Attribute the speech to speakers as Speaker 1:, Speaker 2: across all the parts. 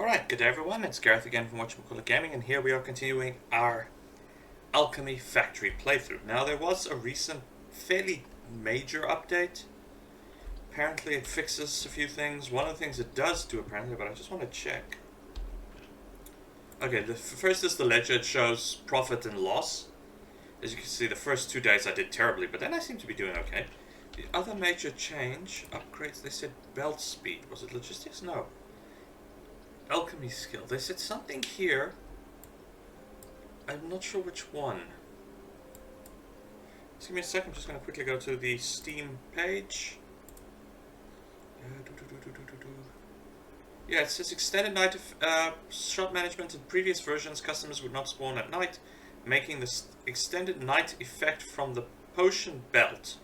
Speaker 1: Alright, good day everyone, it's Gareth again from whatchamacallit Gaming, and here we are continuing our Alchemy factory playthrough. Now there was a recent fairly major update. Apparently it fixes a few things. One of the things it does do apparently, but I just want to check. Okay, first is the ledger. It shows profit and loss. As you can see, the first 2 days I did terribly, but then I seem to be doing okay. The other major change, upgrades, they said belt speed. Was it logistics? No. Alchemy skill. They said something here. I'm not sure which one. Just give me a second. I'm just going to quickly go to the Steam page. Yeah, it says extended night shop management. In previous versions, customers would not spawn at night, making the extended night effect from the potion belt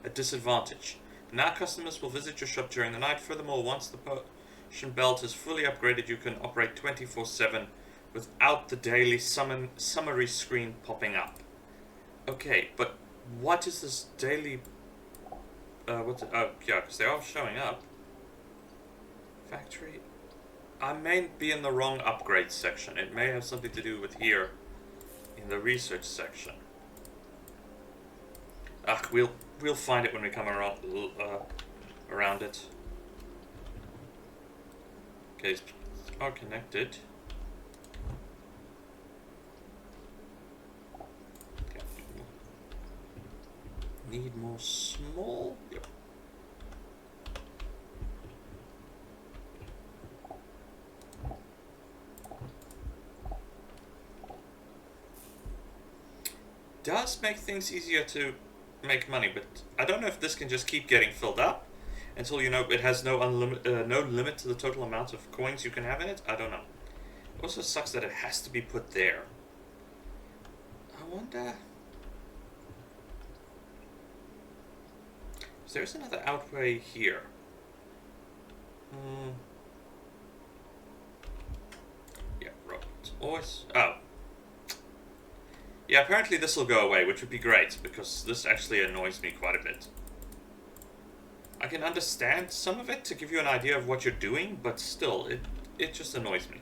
Speaker 1: a disadvantage. Now customers will visit your shop during the night. Furthermore, once the potion belt is fully upgraded, you can operate 24/7 without the daily summary screen popping up. Okay, but what is this daily... oh, yeah, because they are showing up. Factory. I may be in the wrong upgrade section. It may have something to do with here in the research section. We'll find it when we come around it. Okay, these are connected. Okay. Need more small. Yep. Does make things easier to make money, but I don't know if this can just keep getting filled up until, you know, it has no limit to the total amount of coins you can have in it. I don't know. It also sucks that it has to be put there. I wonder... so there's another outway here. Yeah, robots. Always... oh. Yeah, apparently this will go away, which would be great, because this actually annoys me quite a bit. I can understand some of it to give you an idea of what you're doing, but still, it just annoys me.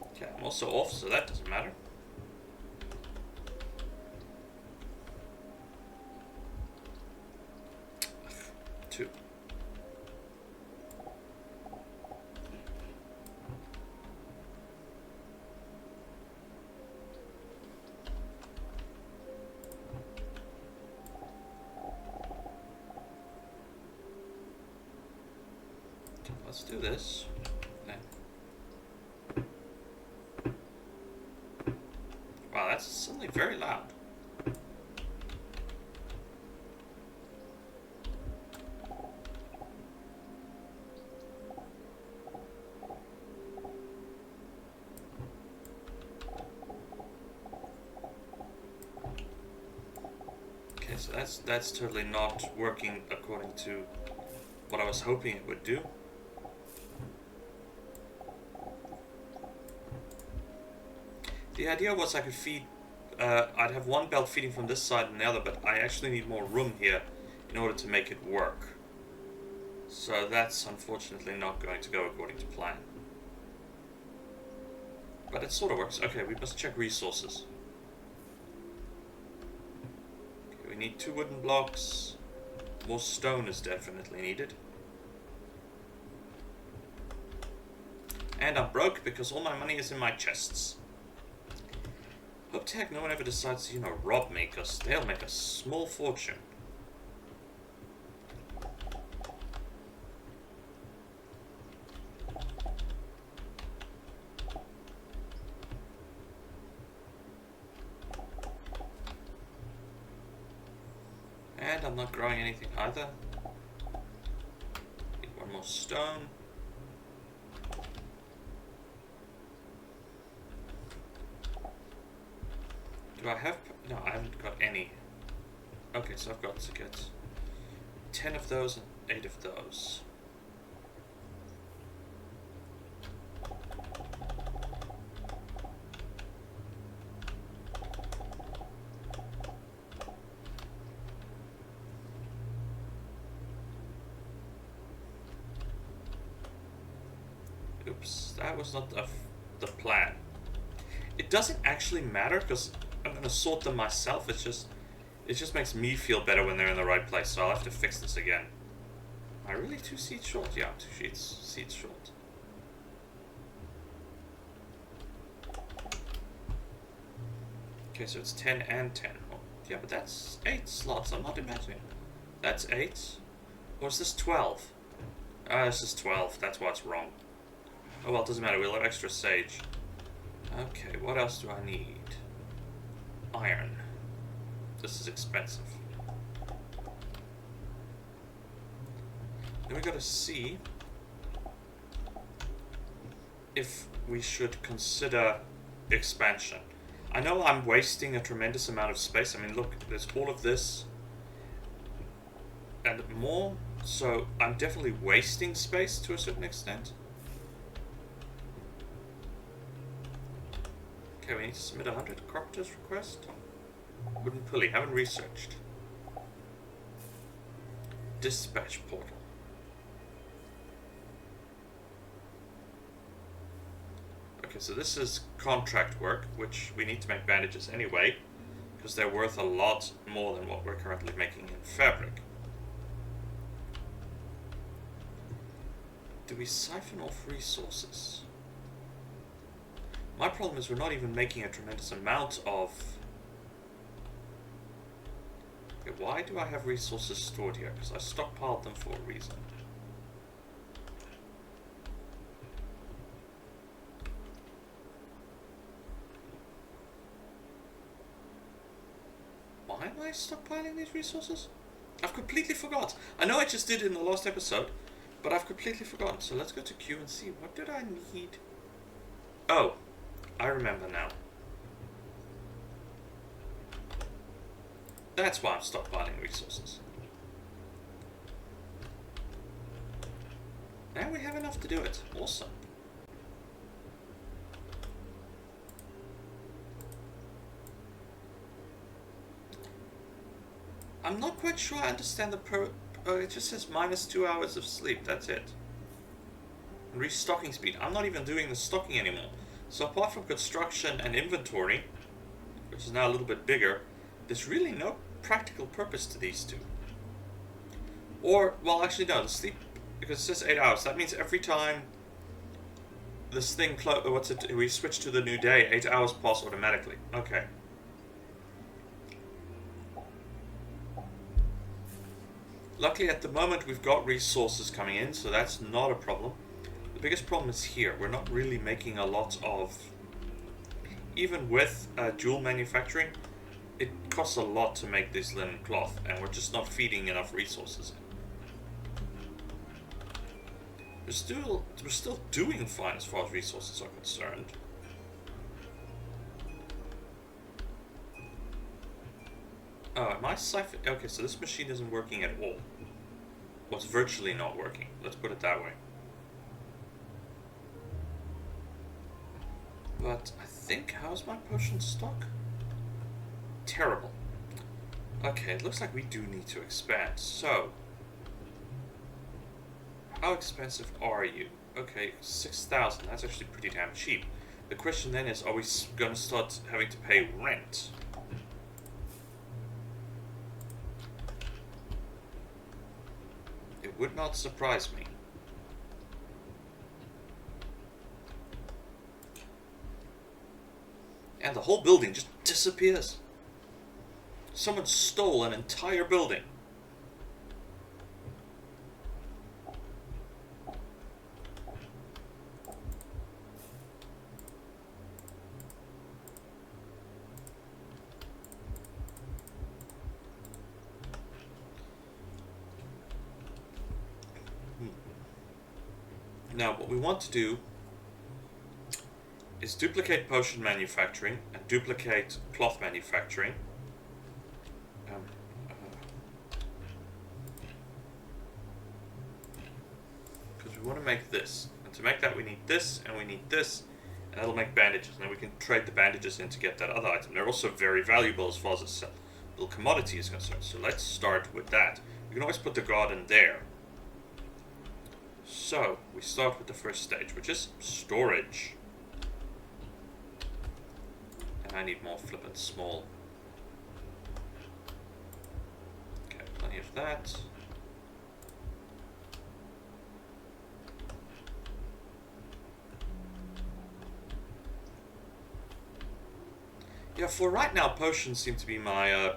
Speaker 1: Okay, I'm also off, so that doesn't matter. Let's do this. Okay. Wow, that's suddenly very loud. Okay, so that's totally not working according to what I was hoping it would do. The idea was I could feed, I'd have one belt feeding from this side and the other, but I actually need more room here in order to make it work. So that's unfortunately not going to go according to plan. But it sort of works. Okay, we must check resources. Okay, we need 2 wooden blocks. More stone is definitely needed. And I'm broke because all my money is in my chests. Hope to heck no one ever decides to, you know, rob me, because they'll make a small fortune. And I'm not growing anything either. Need 1 more stone. Do I have... no, I haven't got any. Okay, so I've got to get 10 of those and 8 of those. Oops, that was not the plan. It doesn't actually matter because I'm gonna sort them myself. It just makes me feel better when they're in the right place. So I'll have to fix this again. Am I really 2 seats short? Yeah, I'm 2 seats short. Okay, so it's 10 and 10. Oh, yeah, but that's 8 slots. I'm not imagining. That's 8. Or is this 12? This is 12. That's why it's wrong. Oh well, it doesn't matter. We'll have extra sage. Okay, what else do I need? Iron. This is expensive. Then we gotta see if we should consider expansion. I know I'm wasting a tremendous amount of space. I mean, look, there's all of this and more, so I'm definitely wasting space to a certain extent. Okay, we need to submit 100 corpus request. Wooden pulley, haven't researched. Dispatch portal. Okay, so this is contract work, which we need to make bandages anyway, because they're worth a lot more than what we're currently making in fabric. Do we siphon off resources? My problem is we're not even making a tremendous amount of... Okay, why do I have resources stored here? Because I stockpiled them for a reason. Why am I stockpiling these resources? I've completely forgot. I know I just did it in the last episode, but I've completely forgotten. So let's go to Q and see. What did I need? Oh, I remember now. That's why I'm stockpiling resources. Now we have enough to do it. Awesome. I'm not quite sure I understand the it just says -2 hours of sleep, that's it. And restocking speed. I'm not even doing the stocking anymore. So apart from construction and inventory, which is now a little bit bigger, there's really no practical purpose to these two. Or, well actually no, the sleep, because it says 8 hours, that means every time this thing, we switch to the new day, 8 hours pass automatically. Okay. Luckily at the moment we've got resources coming in, so that's not a problem. The biggest problem is here. We're not really making a lot of... Even with dual manufacturing, it costs a lot to make this linen cloth, and we're just not feeding enough resources in. We're still doing fine as far as resources are concerned. Oh, am I siphon? Okay, so this machine isn't working at all. Well, it's virtually not working. Let's put it that way. But I think, how's my potion stock? Terrible. Okay, it looks like we do need to expand. So, how expensive are you? Okay, 6,000. That's actually pretty damn cheap. The question then is, are we going to start having to pay rent? It would not surprise me. And the whole building just disappears. Someone stole an entire building. Now, what we want to do is duplicate potion manufacturing and duplicate cloth manufacturing. Because we want to make this. And to make that we need this, and we need this, and that'll make bandages. And then we can trade the bandages in to get that other item. They're also very valuable as far as the little commodity is concerned. So let's start with that. We can always put the garden there. So, we start with the first stage, which is storage. And I need more flippin' small. Okay, plenty of that. Yeah, for right now, potions seem to be my,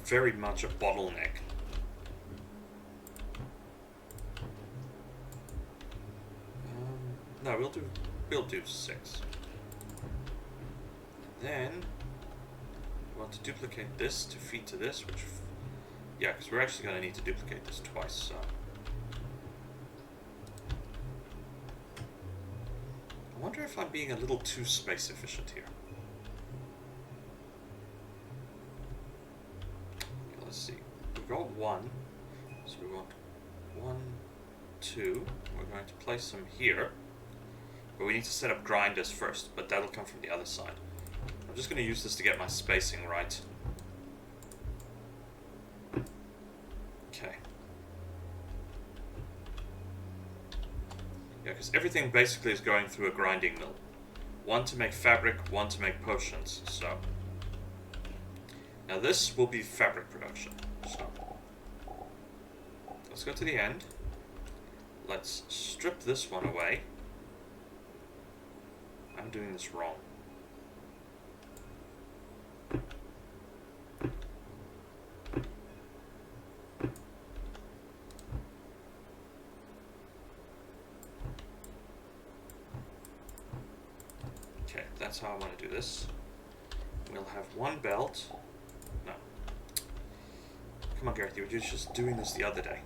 Speaker 1: very much a bottleneck. No, we'll do 6. Then we want to duplicate this to feed to this, which, yeah, because we're actually going to need to duplicate this twice. So I wonder if I'm being a little too space efficient here. Okay, let's see. We've got 1, so we want 1, 2. We're going to place them here. But we need to set up grinders first, but that'll come from the other side. I'm just going to use this to get my spacing right. Okay. Yeah, because everything basically is going through a grinding mill. 1 to make fabric, 1 to make potions, so. Now this will be fabric production, so. Let's go to the end. Let's strip this one away. I'm doing this wrong. Okay, that's how I want to do this. We'll have 1 belt. No. Come on, Gareth, you were just doing this the other day.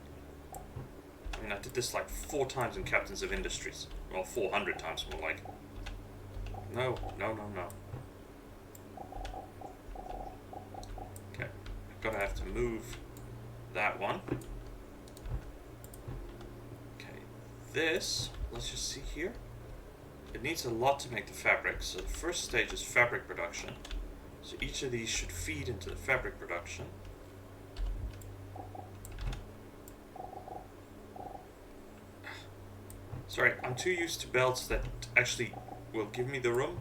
Speaker 1: I mean, I did this like 4 times in Captains of Industries. Well, 400 times more like. No, no, no, no. Okay, I'm gonna have to move that one. Okay, this, let's just see here. It needs a lot to make the fabric, so the first stage is fabric production. So each of these should feed into the fabric production. Sorry, I'm too used to belts that actually will give me the room.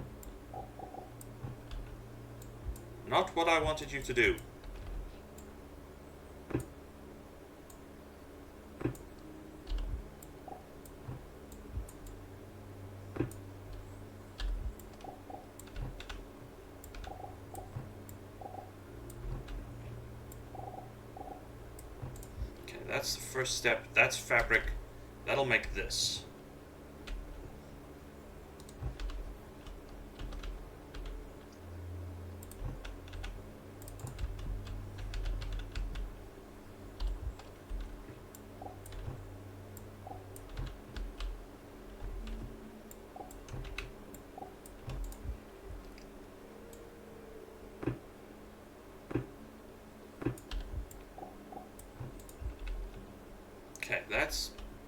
Speaker 1: Not what I wanted you to do. Okay, that's the first step. That's fabric. That'll make this.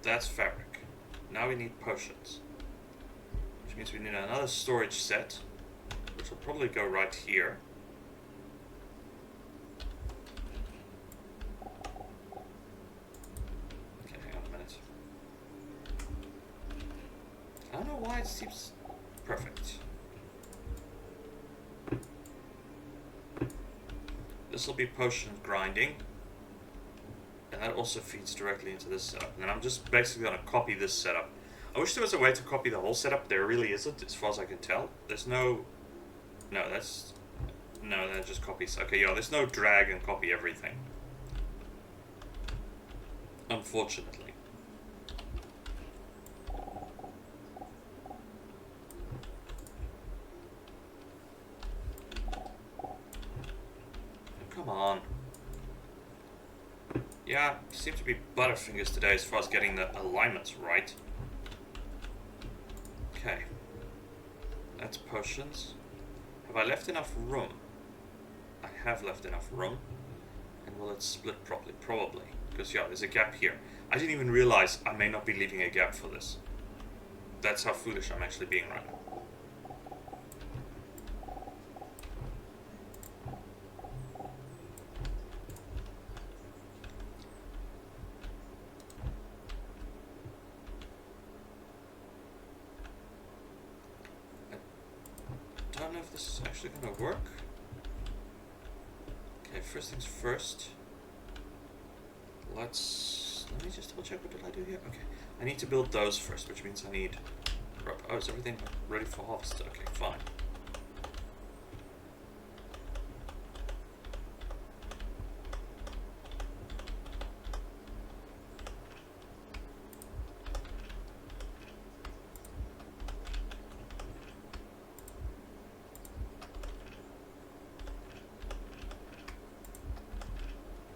Speaker 1: That's fabric. Now we need potions, which means we need another storage set, which will probably go right here. Okay, hang on a minute. I don't know why it seems perfect. This will be potion grinding. And that also feeds directly into this setup. And then I'm just basically going to copy this setup. I wish there was a way to copy the whole setup. There really isn't, as far as I can tell. There's no... No, that's... No, that just copies... Okay, yeah, there's no drag and copy everything. Unfortunately. Come on. Yeah, seem to be butterfingers today as far as getting the alignments right. Okay. That's potions. Have I left enough room? I have left enough room. And will it split properly? Probably. Because, yeah, there's a gap here. I didn't even realize I may not be leaving a gap for this. That's how foolish I'm actually being right now. if this is actually gonna work. Okay, first things first. Let me just double check, what did I do here? Okay, I need to build those first, which means I need... Oh, is everything ready for harvest? Okay, fine.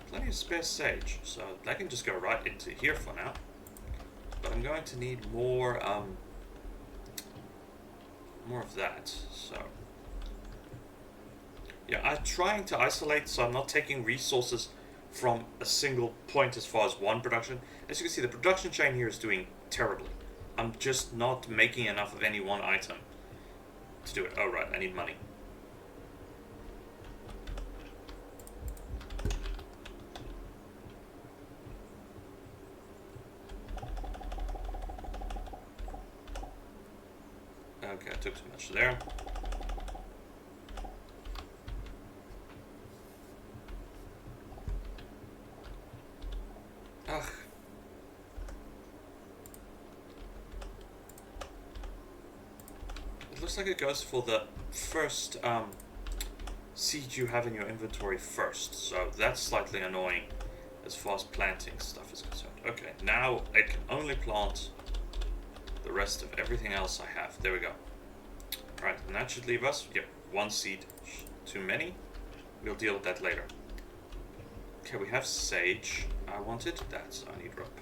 Speaker 1: Plenty of spare sage, so that can just go right into here for now. But I'm going to need more, more of that, so... Yeah, I'm trying to isolate so I'm not taking resources from a single point as far as one production. As you can see, the production chain here is doing terribly. I'm just not making enough of any one item to do it. Oh, right, I need money. Okay, I took too much there. Ugh. It looks like it goes for the first seed you have in your inventory first, so that's slightly annoying as far as planting stuff is concerned. Okay, now I can only plant the rest of everything else I have. There we go. Right, and that should leave us, yep, one seed too many. We'll deal with that later. Okay, we have sage. I wanted that, so I need rope.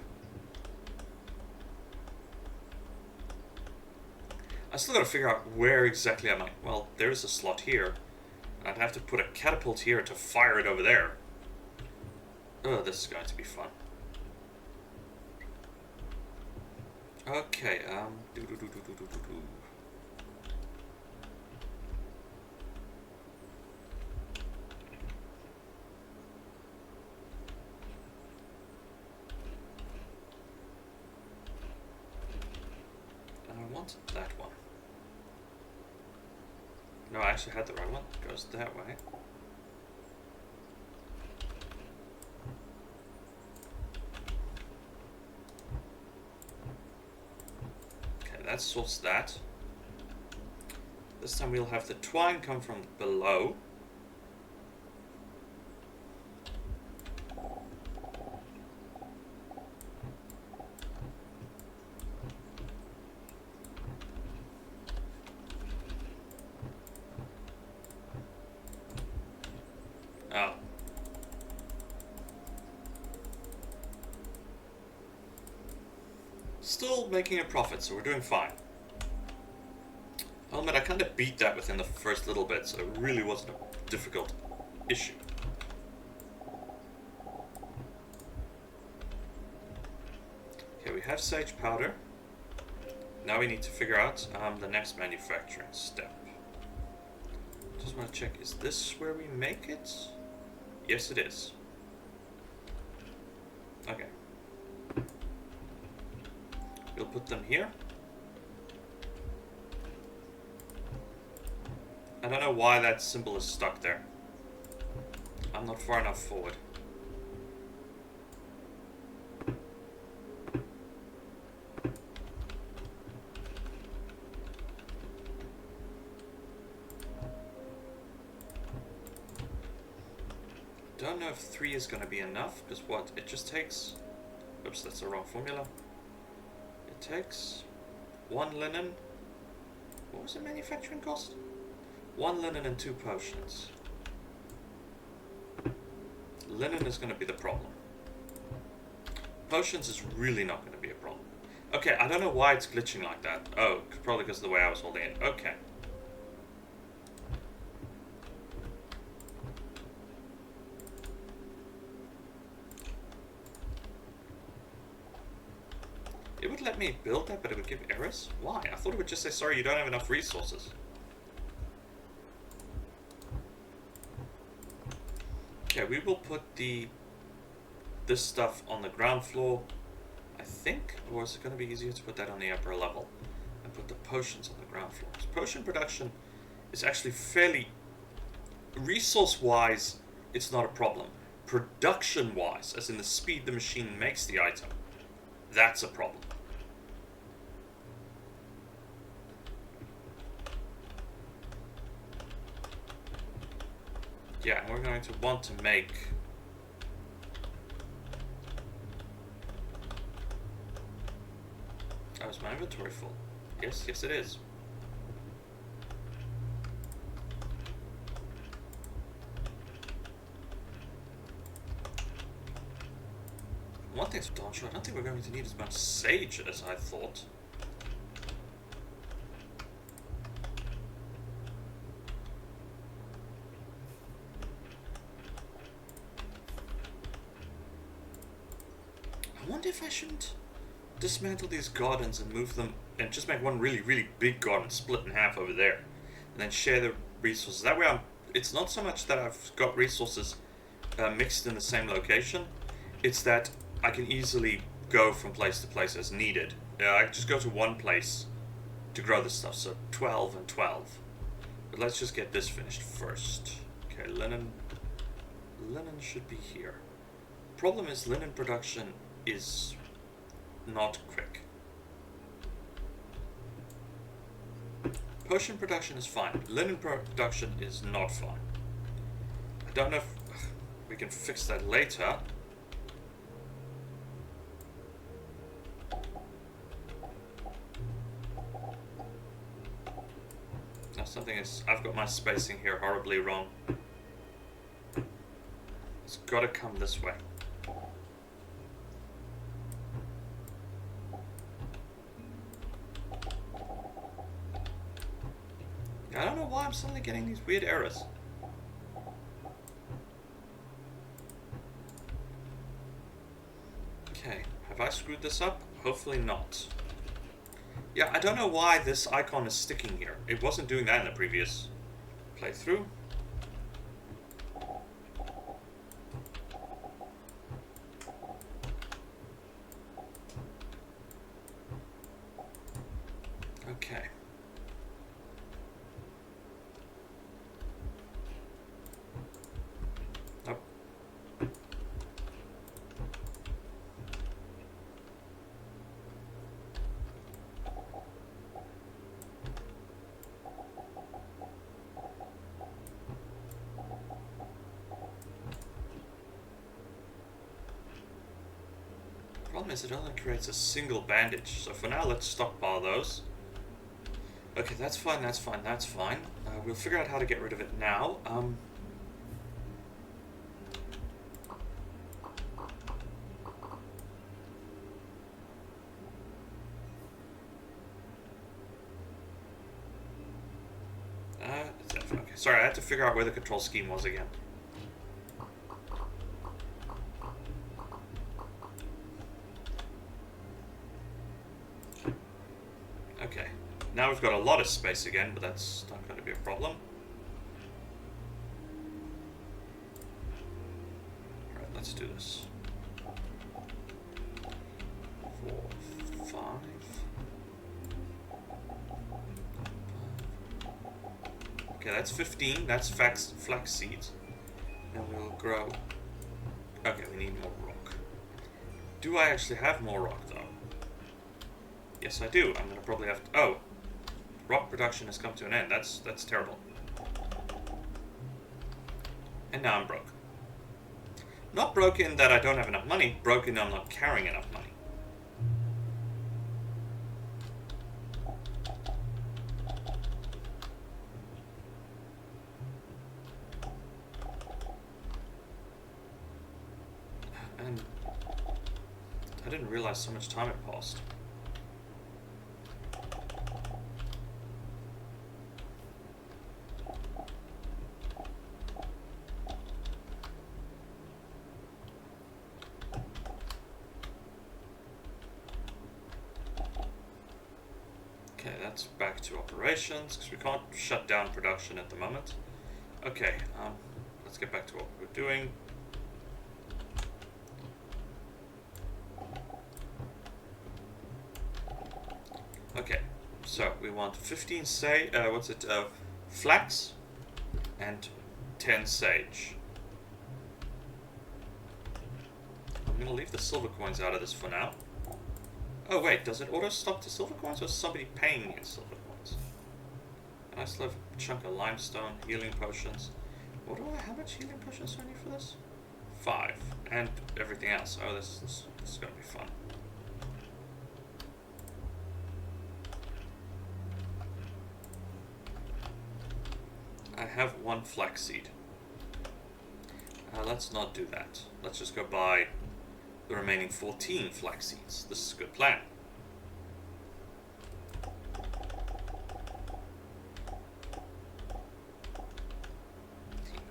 Speaker 1: I still gotta figure out where exactly I might... Well, there's a slot here. I'd have to put a catapult here to fire it over there. Oh, this is going to be fun. Okay, I want that one. No, I actually had the right one. It goes that way. Okay, that sorts that. This time we'll have the twine come from below. Oh. Still making a profit, so we're doing fine. I'll admit, I kind of beat that within the first little bit, so it really wasn't a difficult issue. Okay, we have sage powder. Now we need to figure out the next manufacturing step. Just want to check, is this where we make it? Yes, it is. Okay. We'll put them here. I don't know why that symbol is stuck there. I'm not far enough forward. Don't know if 3 is going to be enough, because what? It just takes... Oops, that's the wrong formula. It takes 1 linen. What was the manufacturing cost? 1 linen and 2 potions. Linen is going to be the problem. Potions is really not going to be a problem. Okay, I don't know why it's glitching like that. Oh, probably because of the way I was holding it. Okay. It would let me build that, but it would give errors? Why? I thought it would just say, sorry, you don't have enough resources. Okay, we will put this stuff on the ground floor, I think, or is it going to be easier to put that on the upper level and put the potions on the ground floor? Because potion production is actually fairly... Resource-wise, it's not a problem. Production-wise, as in the speed the machine makes the item, that's a problem. Yeah, and we're going to want to make... Oh, is my inventory full? Yes, yes it is. One thing's for darn sure, I don't think we're going to need as much sage as I thought. I wonder if I shouldn't dismantle these gardens and move them, and just make one really, really big garden split in half over there, and then share the resources. That way it's not so much that I've got resources mixed in the same location, it's that I can easily go from place to place as needed. I just go to one place to grow this stuff, so 12 and 12. But let's just get this finished first. Okay, linen should be here. Problem is, linen production is not quick. Potion production is fine. Linen production is not fine. I don't know if we can fix that later. Now something is... I've got my spacing here horribly wrong. It's got to come this way. I don't know why I'm suddenly getting these weird errors. Okay, have I screwed this up? Hopefully not. Yeah, I don't know why this icon is sticking here. It wasn't doing that in the previous playthrough. Okay. Nope. Problem is, it only creates a single bandage. So for now, let's stockpile those. Okay, that's fine, that's fine, that's fine. We'll figure out how to get rid of it now. Okay, sorry, I had to figure out where the control scheme was again. Okay, now we've got a lot of space again, but that's not going to be a problem. Alright, let's do this. 4, 5. Okay, that's 15. That's flax seeds. And we'll grow. Okay, we need more rock. Do I actually have more rock, though? Yes, I do. I'm gonna probably have to... Oh! Rock production has come to an end. That's terrible. And now I'm broke. Not broke in that I don't have enough money. Broke in that I'm not carrying enough money. And I didn't realize so much time had passed. Okay, that's back to operations, because we can't shut down production at the moment. Okay, let's get back to what we're doing. Okay, so we want 15 say, flax, and 10 sage. I'm going to leave the silver coins out of this for now. Oh wait, does it auto-stop to silver coins, or is somebody paying me in silver coins? And I still have a chunk of limestone, healing potions. How much healing potions do I need for this? 5. And everything else. Oh, this is going to be fun. I have 1 flaxseed. Let's not do that. Let's just go buy the remaining 14 flax seeds. This is a good plan.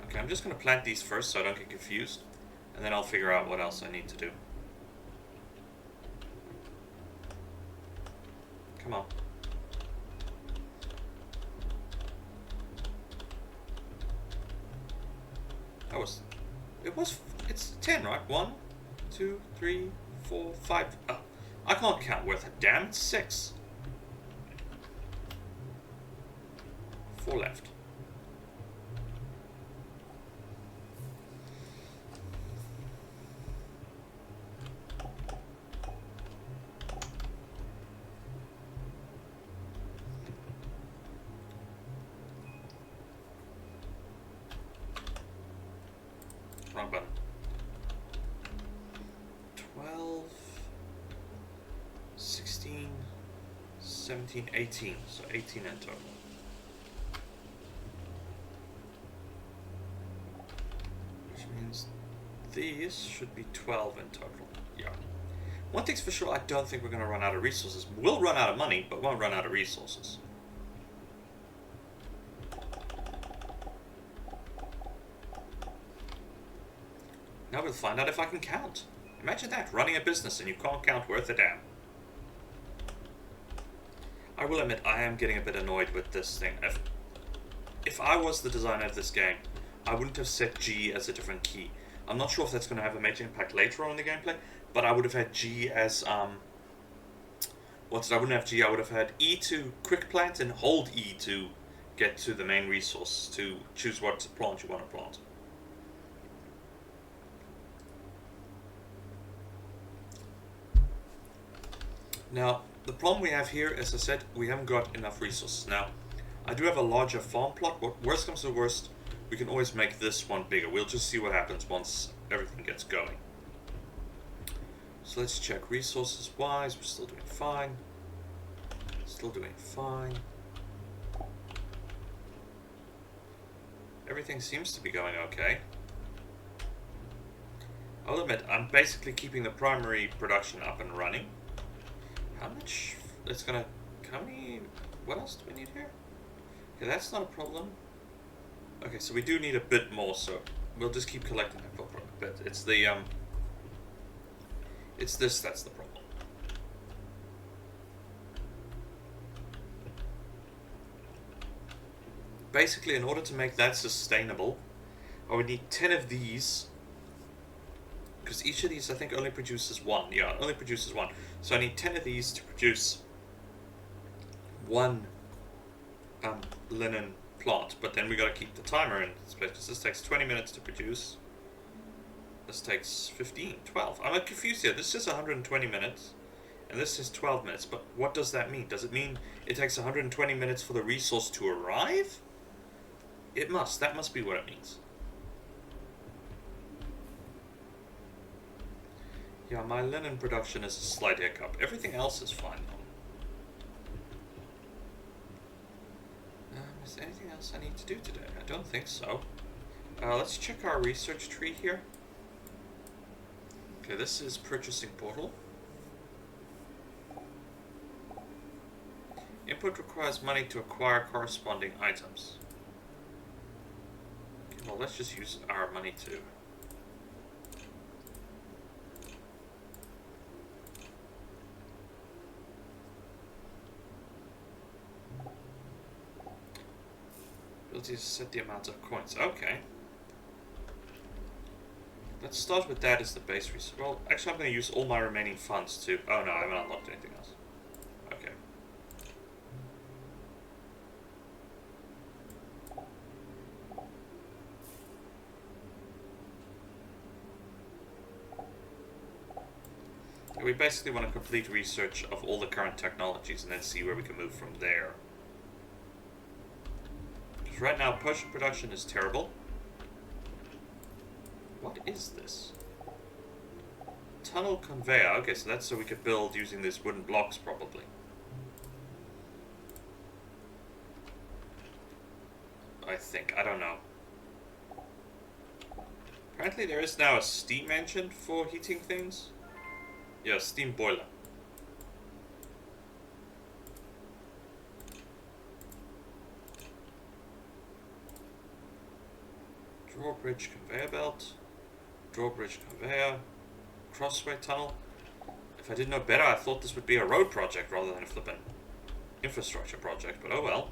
Speaker 1: Okay, I'm just going to plant these first so I don't get confused, and then I'll figure out what else I need to do. Come on. It's 10, right? 1, 2, 3, 4, 5. Oh, I can't count worth a damn. It's 6. 4 left. Wrong button. 12, 16, 17, 18. So 18 in total. Which means these should be 12 in total. Yeah. One thing's for sure, I don't think we're going to run out of resources. We'll run out of money, but won't run out of resources. Now we'll find out if I can count. Imagine that, running a business and you can't count worth a damn. I will admit, I am getting a bit annoyed with this thing. If I was the designer of this game, I wouldn't have set G as a different key. I'm not sure if that's going to have a major impact later on in the gameplay, but I would have had G as, I wouldn't have G, I would have had E to quick plant and hold E to get to the main resource, to choose what plant you want to plant. Now, the problem we have here, as I said, we haven't got enough resources. Now, I do have a larger farm plot, but worst comes to worst, we can always make this one bigger. We'll just see what happens once everything gets going. So let's check resources wise, we're still doing fine. Still doing fine. Everything seems to be going okay. I'll admit, I'm basically keeping the primary production up and running. How much? It's gonna. How many? What else do we need here? Okay, that's not a problem. Okay, so we do need a bit more, so we'll just keep collecting that for a bit. It's the it's this that's the problem. Basically, in order to make that sustainable, I would need 10 of these. Because each of these, I think, only produces 1. Yeah, it only produces 1. So I need 10 of these to produce 1 linen plant. But then we got to keep the timer in this place, because this takes 20 minutes to produce. This takes 15, 12. I'm confused here. This says 120 minutes, and this says 12 minutes. But what does that mean? Does it mean it takes 120 minutes for the resource to arrive? It must. That must be what it means. Yeah, my linen production is a slight hiccup. Everything else is fine, though. Is there anything else I need to do today? I don't think so. Let's check our research tree here. Okay, this is purchasing portal. Input requires money to acquire corresponding items. Okay, well, let's just use our money too. Ability to set the amount of coins. Okay. Let's start with that as the base resource. Well, actually I'm going to use all my remaining funds to... Oh no, I haven't unlocked anything else. Okay. we basically want a complete research of all the current technologies and then see where we can move from there. Because right now, potion production is terrible. What is this? Tunnel conveyor. Okay, so that's so we could build using these wooden blocks, probably. I think. I don't know. Apparently there is now a steam engine for heating things. Yeah, steam boiler. Drawbridge conveyor belt. Drawbridge conveyor. Crossway tunnel. If I didn't know better, I thought this would be a road project rather than a flippin' infrastructure project, but oh well.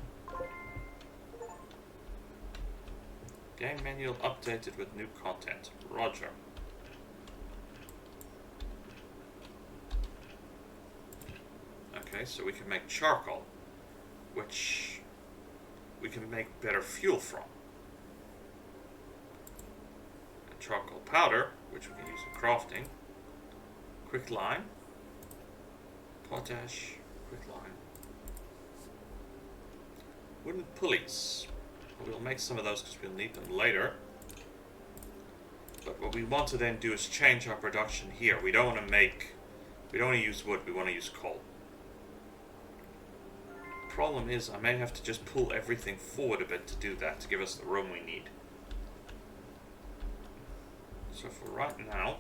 Speaker 1: Game manual updated with new content. Roger. Okay, so we can make charcoal, which we can make better fuel from. And charcoal powder, which we can use in crafting. Quicklime. Potash. Quicklime. Wooden pulleys. We'll make some of those because we'll need them later. But what we want to then do is change our production here. We don't want to use wood, we want to use coal. Problem is, I may have to just pull everything forward a bit to do that, to give us the room we need. So for right now,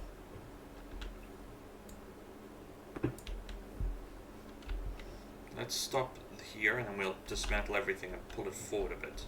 Speaker 1: let's stop here and then we'll dismantle everything and pull it forward a bit.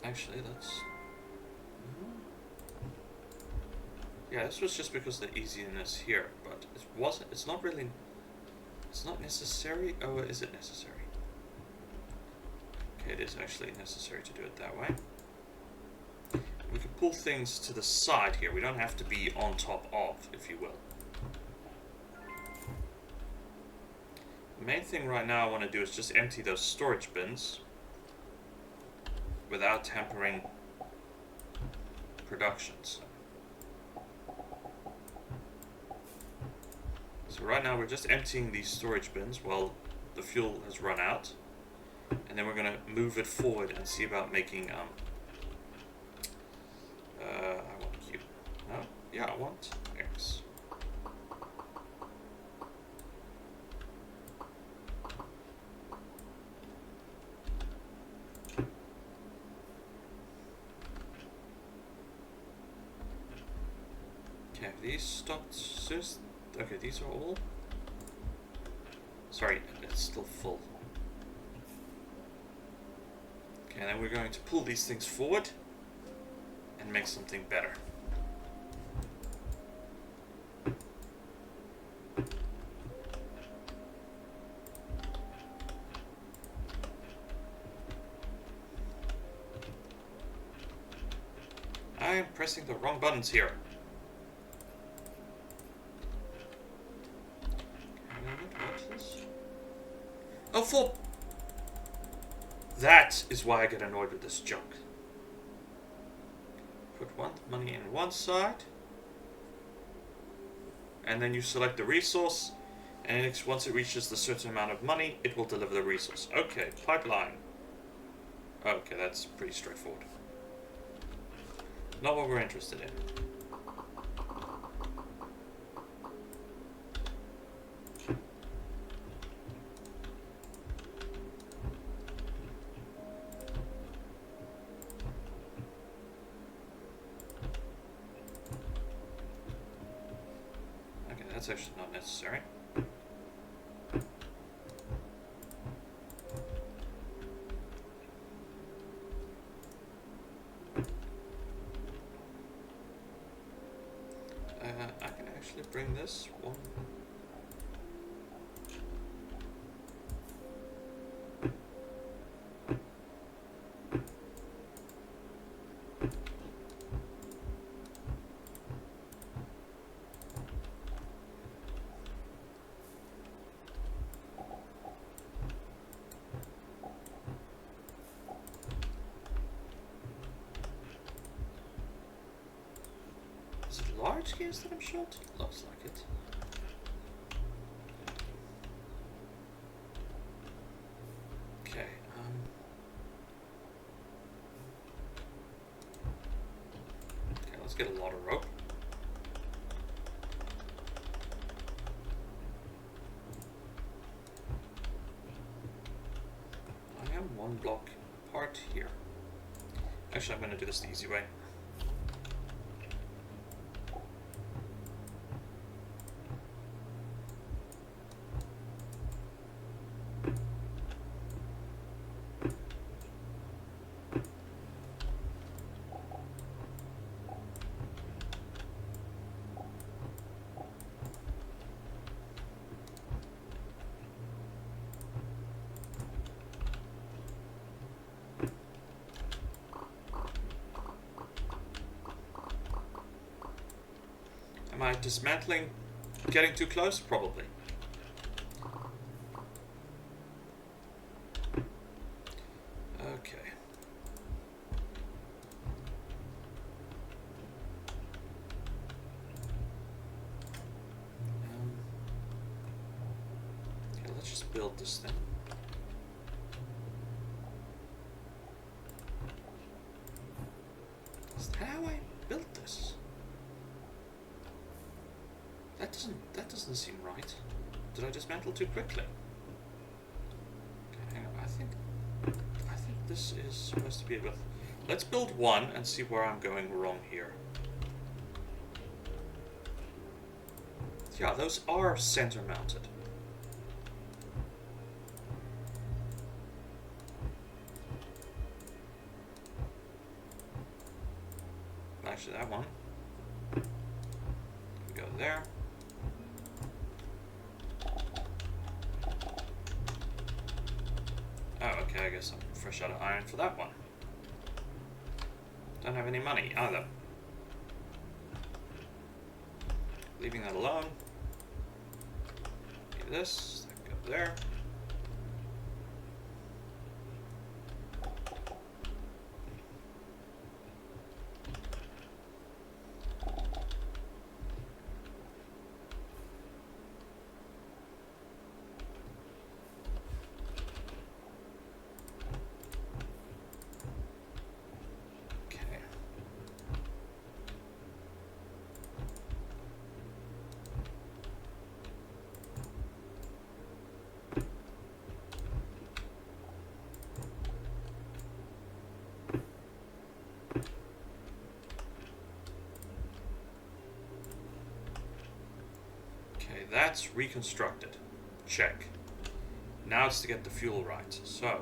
Speaker 1: Actually, let's... Yeah, this was just because of the easiness here, but it wasn't. It's not really. It's not necessary. Oh, is it necessary? Okay, it is actually necessary to do it that way. We can pull things to the side here. We don't have to be on top of, if you will. The main thing right now I want to do is just empty those storage bins without hampering productions. So right now we're just emptying these storage bins while the fuel has run out, and then we're going to move it forward and see about making I want Q. No? Yeah, I want X. Okay, have these stopped soon? Okay, these are all... Sorry, it's still full. Okay, and then we're going to pull these things forward and make something better. I am pressing the wrong buttons here. Oh, full. That is why I get annoyed with this junk. Put one money in one side, and then you select the resource, and once it reaches the certain amount of money, it will deliver the resource. Okay, pipeline. Okay, that's pretty straightforward. Not what we're interested in. That's actually not necessary. I can actually bring this one. large gears that I'm short? Looks like it. Okay, okay, let's get a lot of rope. I am one block apart here. Actually, I'm going to do this the easy way. Am I dismantling, getting too close? Probably. Okay. Okay, let's just build this thing. Is that how I built this? That doesn't seem right. Did I dismantle too quickly? Okay, hang on. I think this is supposed to be with. Let's build one and see where I'm going wrong here. Yeah, those are center mounted. Actually, that one. We go there. Oh, okay, I guess I'm fresh out of iron for that one. Don't have any money either. Leaving that alone. Do this, then go there. That's reconstructed. Check. Now it's to get the fuel right. So.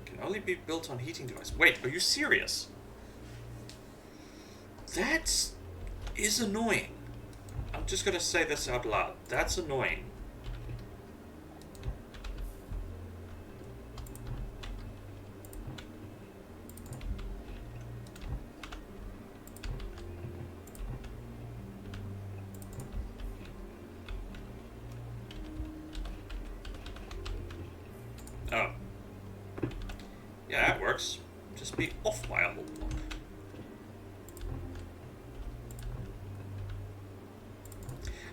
Speaker 1: Can only be built on heating device. Wait, are you serious? That is annoying. I'm just gonna say this out loud. That's annoying. Oh. Yeah, that works. Just be off my whole block.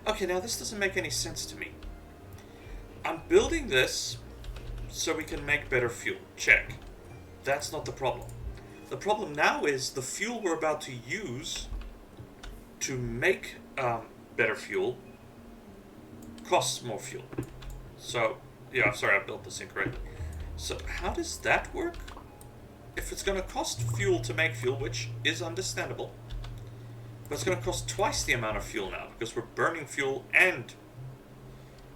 Speaker 1: Okay, now this doesn't make any sense to me. I'm building this so we can make better fuel. Check. That's not the problem. The problem now is the fuel we're about to use to make better fuel costs more fuel. So, yeah, I'm sorry, I built this incorrectly. So, how does that work? If it's going to cost fuel to make fuel, which is understandable, but it's going to cost twice the amount of fuel now because we're burning fuel and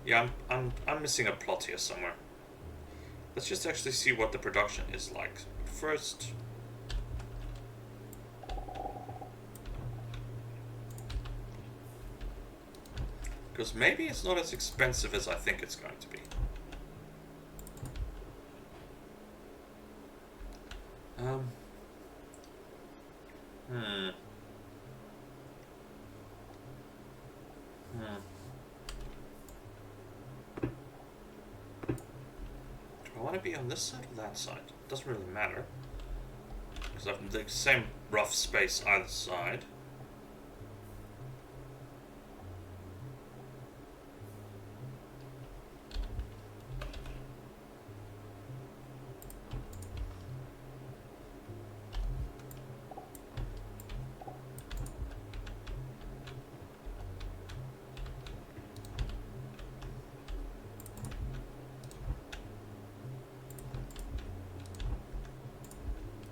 Speaker 1: yeah, I'm missing a plot here somewhere. Let's just actually see what the production is like first. Because maybe it's not as expensive as I think it's going to be. Do I want to be on this side or that side? Doesn't really matter. because I've the same rough space either side.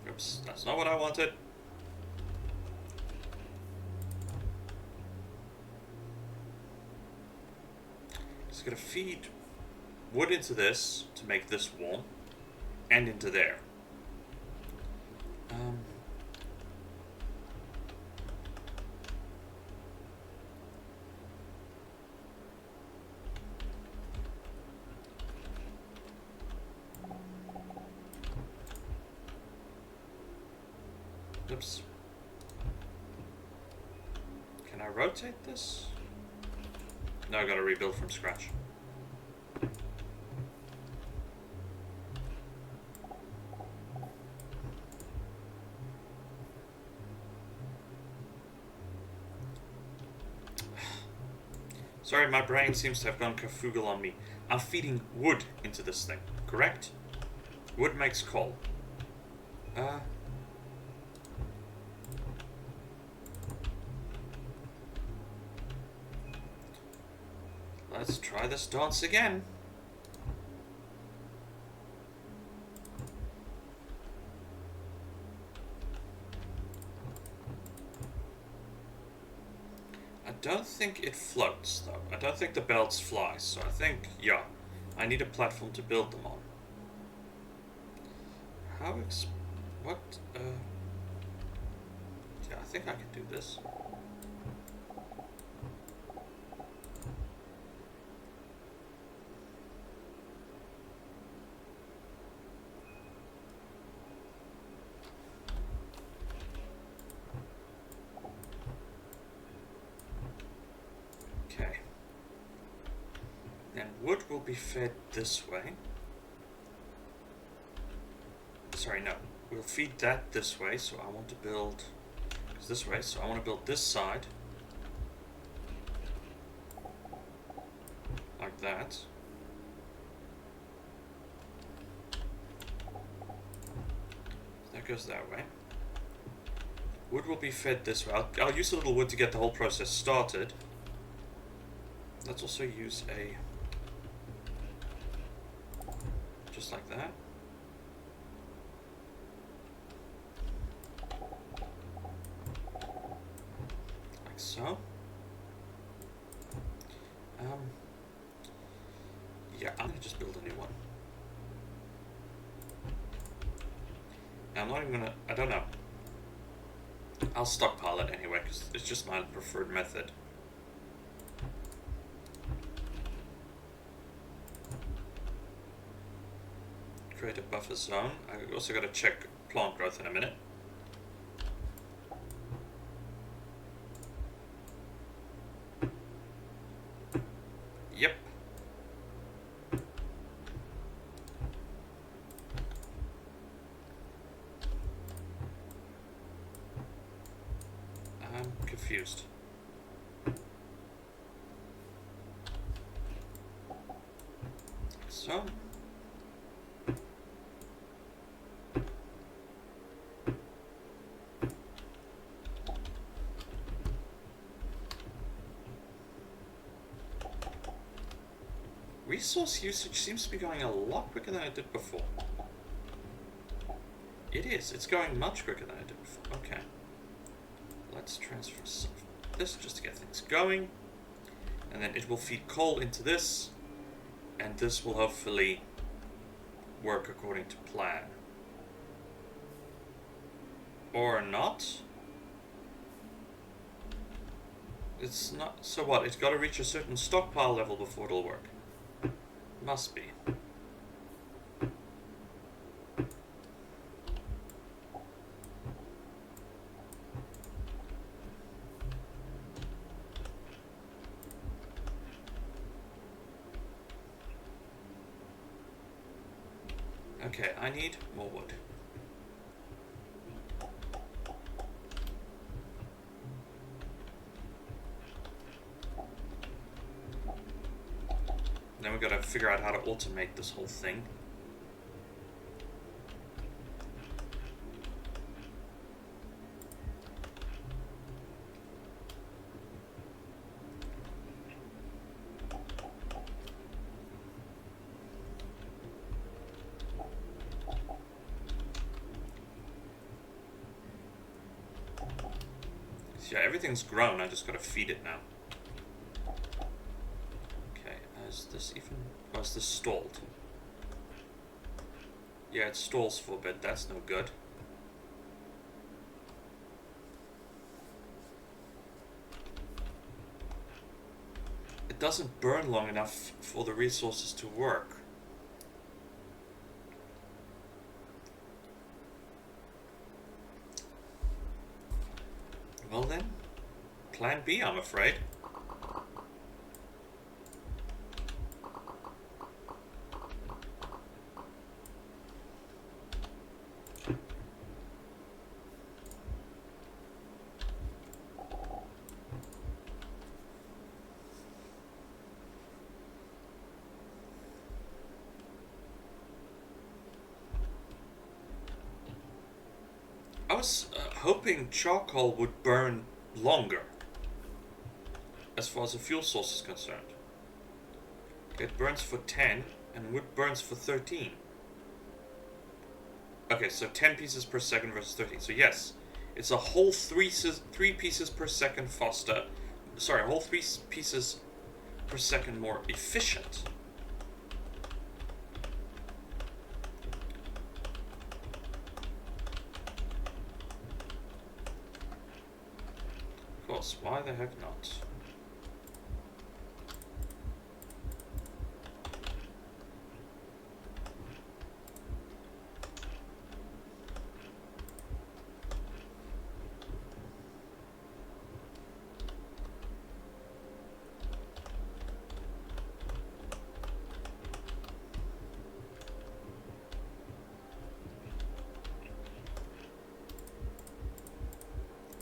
Speaker 1: Oops, that's not what I wanted. It's going to feed wood into this to make this warm, and into there. Oops. Can I rotate this? No, I gotta rebuild from scratch. Sorry, my brain seems to have gone kafugal on me. I'm feeding wood into this thing, correct? Wood makes coal. Let's try this dance again. I don't think it floats, though. I don't think the belts fly, so I think, yeah, I need a platform to build them on. What, yeah, I think I can do this. Wood will be fed this way. Sorry, no. We'll feed that this way, so I want to build this way, so I want to build this side. Like that. That goes that way. Wood will be fed this way. I'll use a little wood to get the whole process started. Let's also use a... just like that. Like so. Yeah, I'm gonna just build a new one. I'm not even gonna, I don't know. I'll stockpile it anyway, because it's just my preferred method. Create a buffer zone. I also got to check plant growth in a minute. Yep. I'm confused. So. Resource usage seems to be going a lot quicker than it did before. It is. It's going much quicker than it did before. Okay. Let's transfer some of this just to get things going. And then it will feed coal into this. And this will hopefully work according to plan. Or not. It's not. So what? It's got to reach a certain stockpile level before it'll work. Must be. Okay, I need more wood. then we gotta figure out how to automate this whole thing. So yeah, everything's grown, I just gotta feed it now. Okay, is this even... oh, is this stalled? Yeah, it stalls for a bit, that's no good. It doesn't burn long enough for the resources to work. Well then, plan B, I'm afraid. I was hoping charcoal would burn longer, as far as the fuel source is concerned. It burns for 10, and wood burns for 13. Okay, so 10 pieces per second versus 13. So yes, it's a whole three pieces per second faster. Sorry, a whole 3 pieces per second more efficient. Of course, why the heck not?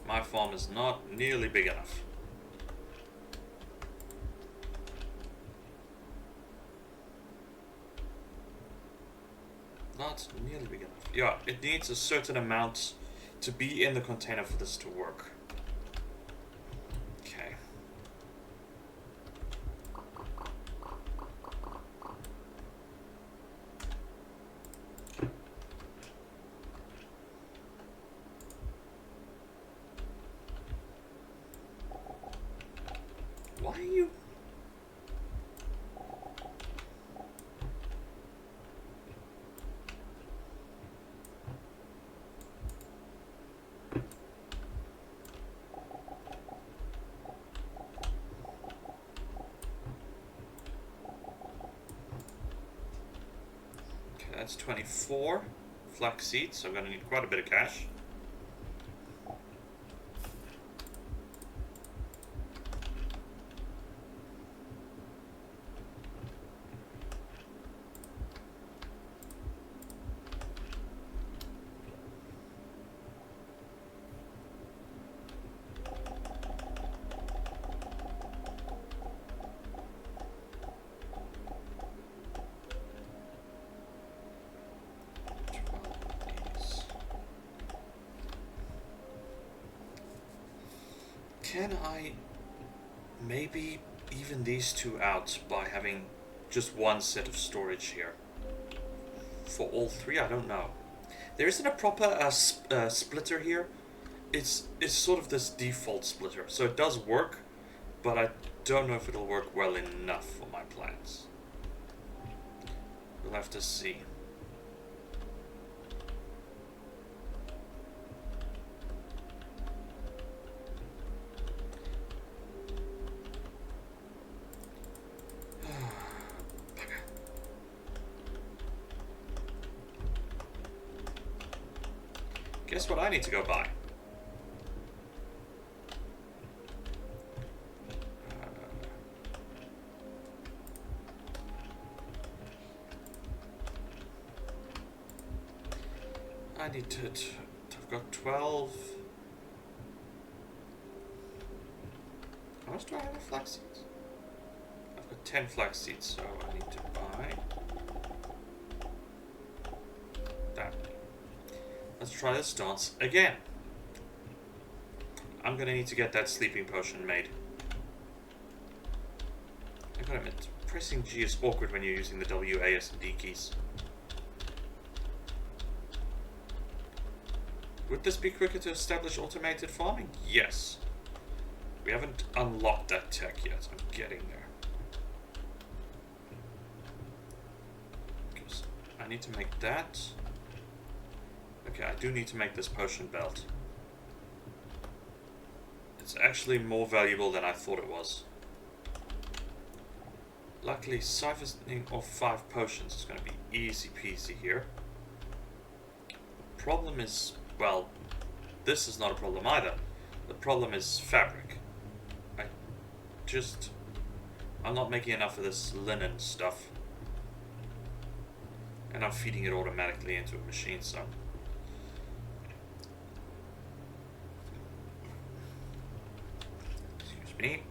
Speaker 1: My farm is not nearly big enough. Not nearly big enough. Yeah, it needs a certain amount to be in the container for this to work. Okay. Why are you... Okay, that's 24 flax seeds, so I'm going to need quite a bit of cash. Can I maybe even these two out by having just one set of storage here? For all three? I don't know. There isn't a proper splitter here. It's sort of this default splitter. So it does work, but I don't know if it'll work well enough for my plans. We'll have to see. Guess what I need to go buy? I need to... I've got 12... How much do I have of flax seeds? I've got 10 flax seeds, so I need to buy that. Let's try this dance again. I'm gonna need to get that sleeping potion made. I gotta admit, pressing G is awkward when you're using the W, A, S, and D keys. Would this be quicker to establish automated farming? Yes. We haven't unlocked that tech yet. I'm getting there. Because I need to make that. Okay, I do need to make this potion belt. It's actually more valuable than I thought it was. Luckily, siphoning off 5 potions is going to be easy peasy here. The problem is, well, this is not a problem either. The problem is fabric. I'm not making enough of this linen stuff. And I'm feeding it automatically into a machine, so. Excuse me.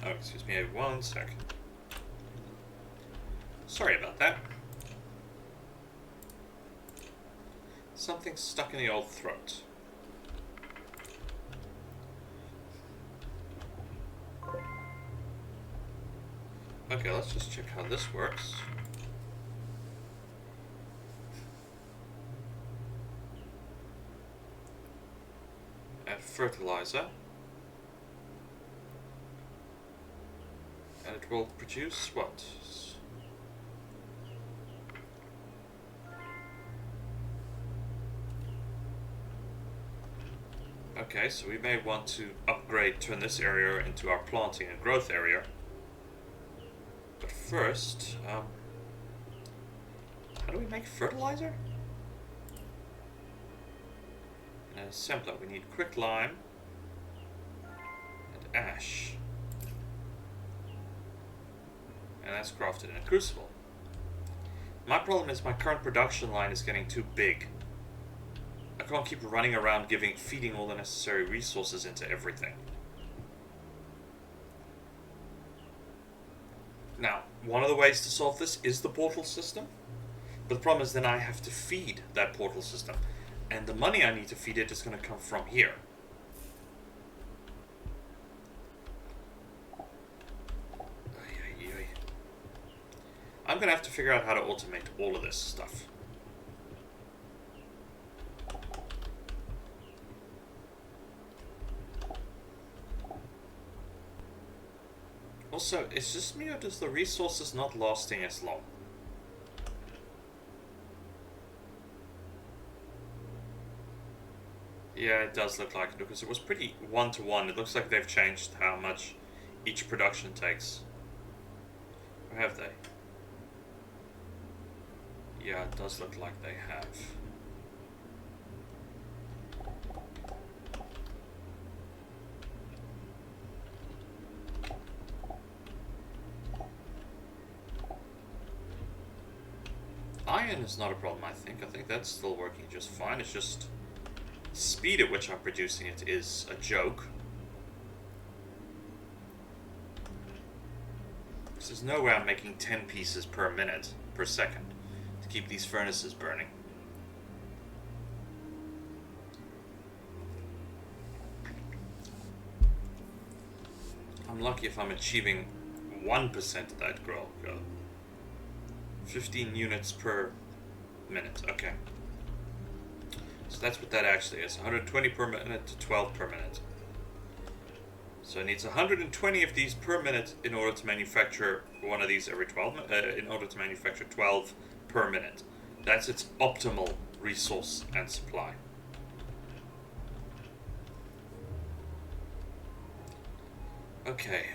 Speaker 1: Oh, excuse me, 1 sec. Sorry about that. Something's stuck in the old throat. Okay, let's just check how this works. Add fertilizer. And it will produce what? Okay, so we may want to turn this area into our planting and growth area. But first, how do we make fertilizer? In an assembler, we need quicklime and ash. And that's crafted in a crucible. My problem is my current production line is getting too big. I can't keep running around feeding all the necessary resources into everything. Now, one of the ways to solve this is the portal system. But the problem is then I have to feed that portal system. And the money I need to feed it is going to come from here. I'm going to have to figure out how to automate all of this stuff. Also, is this me or does the resources not lasting as long? Yeah, it does look like it because it was pretty one-to-one. It looks like they've changed how much each production takes. Or have they? Yeah, it does look like they have. Iron is not a problem, I think. I think that's still working just fine. It's just speed at which I'm producing it is a joke. Because there's no way I'm making 10 pieces per minute, per second, to keep these furnaces burning. I'm lucky if I'm achieving 1% of that growth. 15 units per minute, okay. So that's what that actually is, 120 per minute to 12 per minute. So it needs 120 of these per minute in order to manufacture one of these every 12, in order to manufacture 12 per minute. That's its optimal resource and supply. Okay,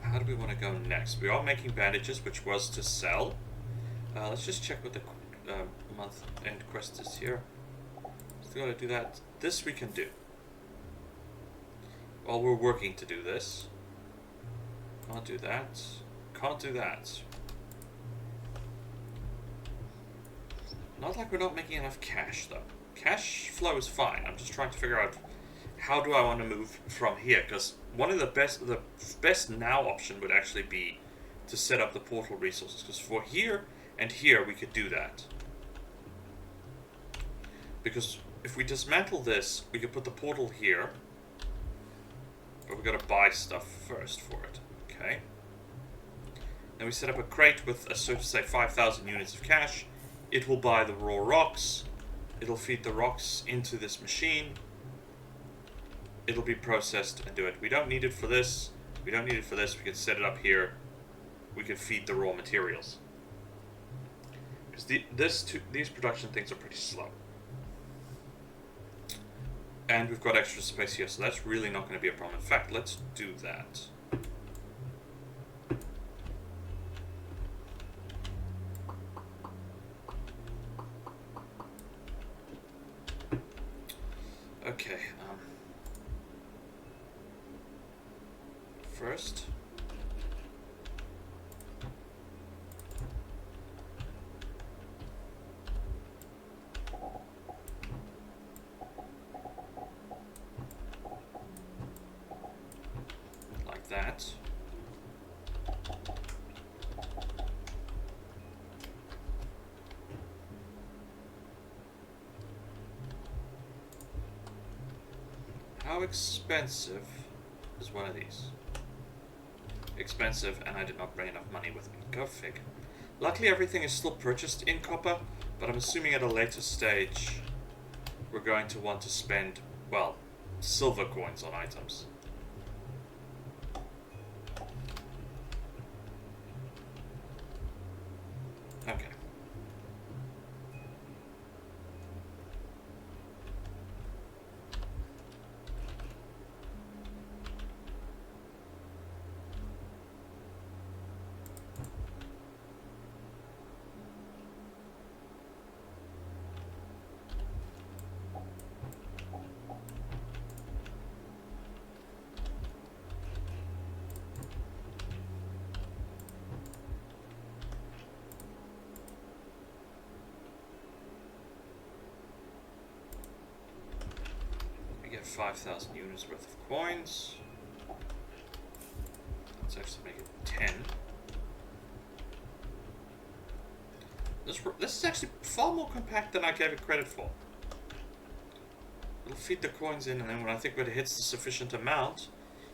Speaker 1: how do we want to go next? We are making bandages, which was to sell. Let's just check what the month end quest is here. Still gotta do that. This we can do. While we're working to do this. Can't do that. Can't do that. Not like we're not making enough cash though. Cash flow is fine. I'm just trying to figure out how do I want to move from here? Because one of the best now option would actually be to set up the portal resources. Because for here and here we could do that. Because if we dismantle this, we could put the portal here. But we gotta buy stuff first for it. Okay. Then we set up a crate with, so to say, 5,000 units of cash. It will buy the raw rocks. It'll feed the rocks into this machine. It'll be processed and do it. We don't need it for this. We don't need it for this. We can set it up here. We can feed the raw materials. Because these production things are pretty slow. And we've got extra space here, so that's really not going to be a problem. In fact, let's do that. Okay, first, like that. How expensive is one of these? Expensive, and I did not bring enough money with me. Go fig. Luckily everything is still purchased in copper, but I'm assuming at a later stage we're going to want to spend, well, silver coins on items. Okay. We get 5,000 units worth of coins. Let's actually make it 10. This is actually far more compact than I gave it credit for. It'll feed the coins in, and then when I think when it hits the sufficient amount,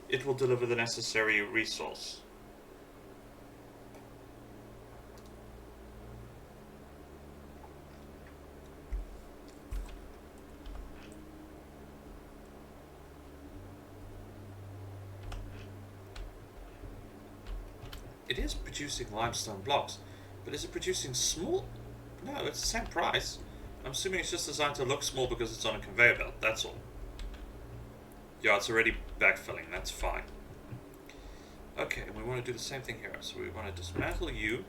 Speaker 1: it will deliver the necessary resource. It is producing limestone blocks, but is it producing small? No, it's the same price. I'm assuming it's just designed to look small because it's on a conveyor belt, that's all. Yeah, it's already backfilling, that's fine. Okay, and we want to do the same thing here. So we want to dismantle you.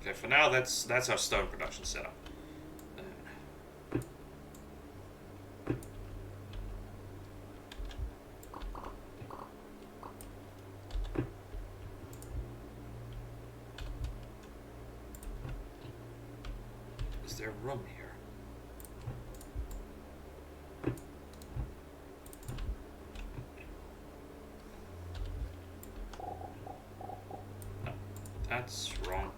Speaker 1: Okay, for now that's our stone production setup. Is there room here? No, that's wrong.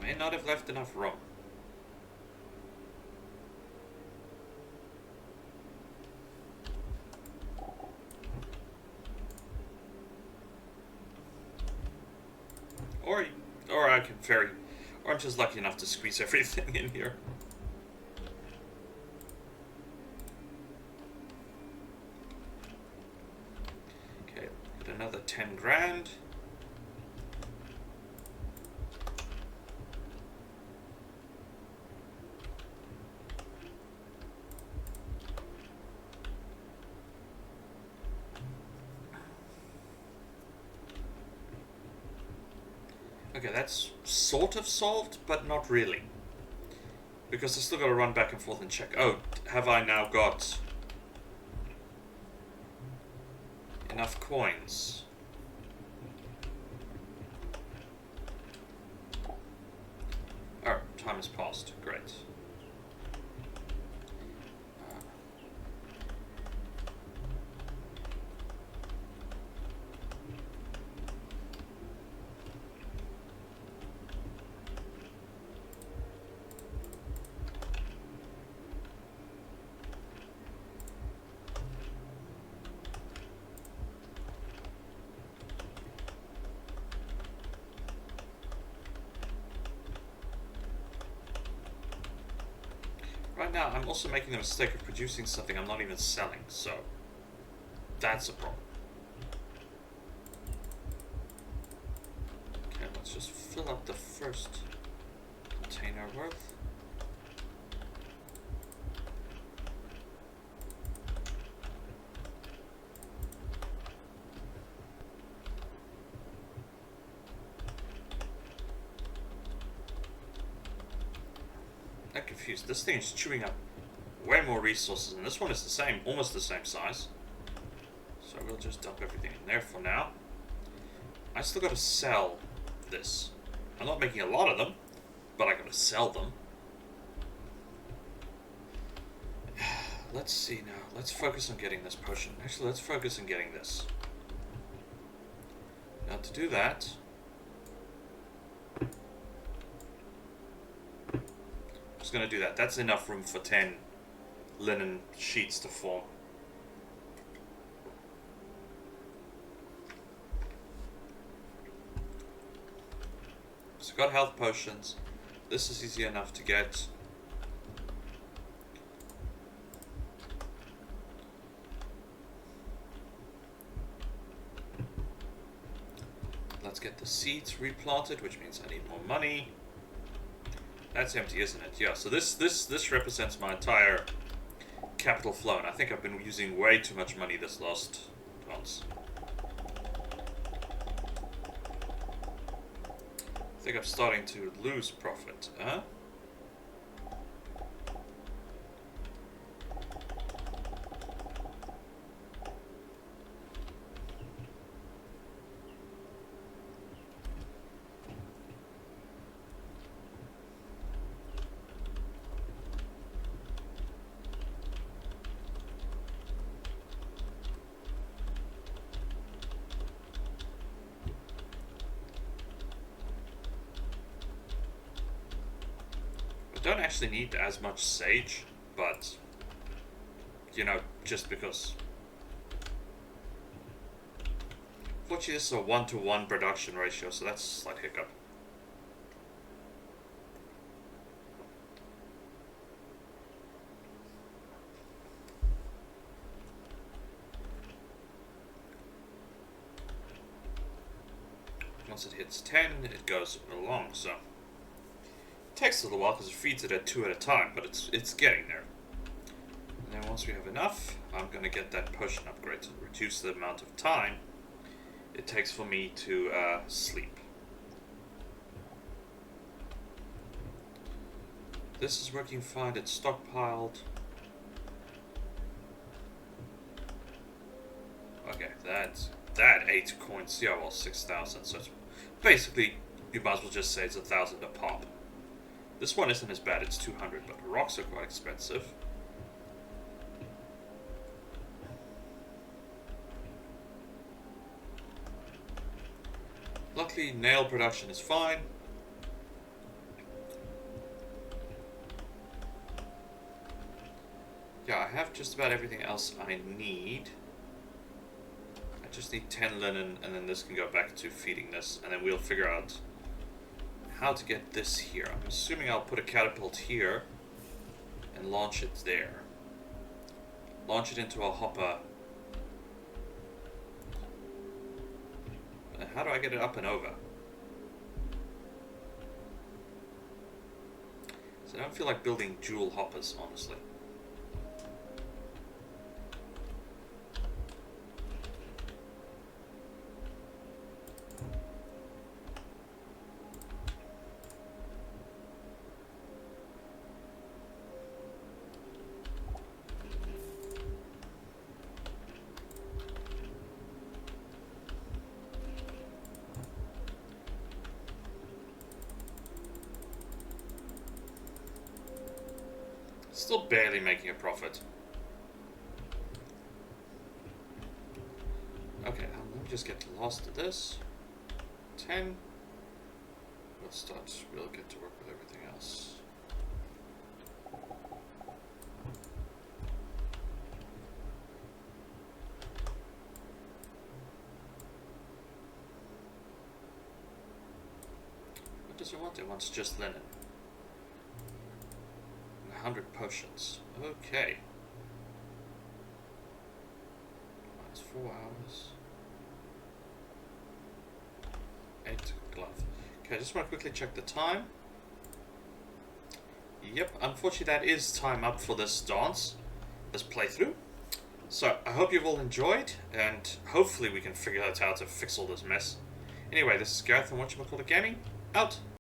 Speaker 1: May not have left enough room. Or I can ferry, or I'm just lucky enough to squeeze everything in here. Okay, get another 10 grand. Okay, that's sort of solved, but not really. Because I still got to run back and forth and check. Oh, have I now got enough coins? Oh, time has passed. Great. Right now, I'm also making the mistake of producing something I'm not even selling, so that's a problem. Okay, let's just fill up the first container worth. I'm confused. This thing is chewing up way more resources, and this one is the same, almost the same size. So we'll just dump everything in there for now. I still got to sell this. I'm not making a lot of them, but I got to sell them. Let's see now. Let's focus on getting this potion. Actually, let's focus on getting this. Now to do that, just going to do that. That's enough room for 10 linen sheets to form. So got health potions. This is easy enough to get. Let's get the seeds replanted, which means I need more money. That's empty, isn't it? Yeah, so this represents my entire capital flow, and I think I've been using way too much money this last month. I think I'm starting to lose profit, huh? Don't actually need as much sage, but you know, just because. Fortunately, this is a 1-to-1 production ratio, so that's a slight hiccup. Once it hits 10, it goes along, so takes a little while because it feeds it at 2 at a time, but it's getting there. And then once we have enough, I'm going to get that potion upgrade to reduce the amount of time it takes for me to sleep. This is working fine. It's stockpiled. Okay, that 8 coins. Yeah, well, 6,000. So it's basically, you might as well just say it's 1,000 a pop. This one isn't as bad, it's 200, but rocks are quite expensive. Luckily, nail production is fine. Yeah, I have just about everything else I need. I just need 10 linen, and then this can go back to feeding this, and then we'll figure out how to get this here. I'm assuming I'll put a catapult here and launch it there. Launch it into a hopper. How do I get it up and over? So I don't feel like building jewel hoppers, honestly. Still barely making a profit. Okay, let me just get the last of this. 10. We'll get to work with everything else. What does it want? It wants just linen. 100 potions. Okay. Minus 4 hours. 8 glove. Okay, I just want to quickly check the time. Yep, unfortunately that is time up for this dance, this playthrough. So, I hope you've all enjoyed, and hopefully we can figure out how to fix all this mess. Anyway, this is Gareth from whatchamacallit Gaming, out!